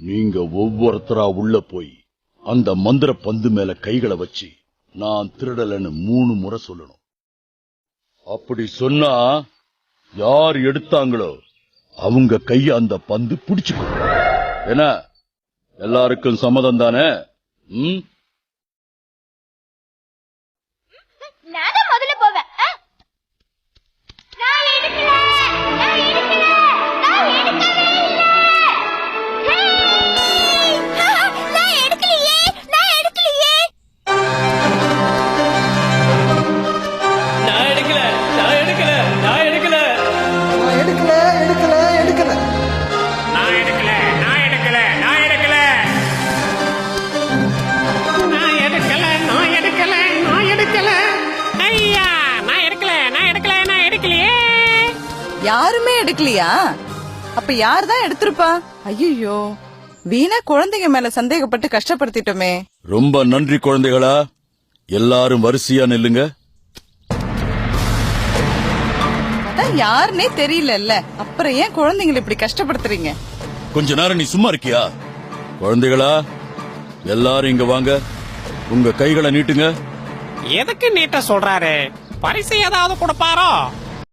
நீங்க ஒவ்வொருத்தரா உள்ள போய் அந்த மந்திர பந்து மேல கைகளை வச்சு நான் திருடலன்னு 3 முறை சொல்லணும். அப்படி சொன்னா யார் எடுத்தாங்களோ அவங்க கைய அந்த பந்து பிடிச்சுக்கும். என்ன எல்லாருக்கும் சம்மதம் தானே? நான் முதல்ல போவேன். யாருமே எடுக்கலையா? அப்ப யார்தான் எடுத்திருப்பா? ஐயோ, வீணா குழந்தைங்க மேல சந்தேகப்பட்டு கஷ்டப்படுத்திட்டோமே. ரொம்ப நன்றி குழந்தைகளா. எல்லாரும் வரிசையா நில்லுங்க. அதான் யாருன்னே தெரியல. அப்புறம் ஏன் குழந்தைங்களை இப்படி கஷ்டப்படுத்துறீங்க? கொஞ்ச நேரம் நீ சும்மா இருக்கியா? குழந்தைகளா எல்லாரும் இங்க வாங்க. உங்க கைகளை நீட்டுங்க. எதுக்கு நீட்ட சொல்றாரு? பரிசு ஏதாவது கொடுப்பாரோ?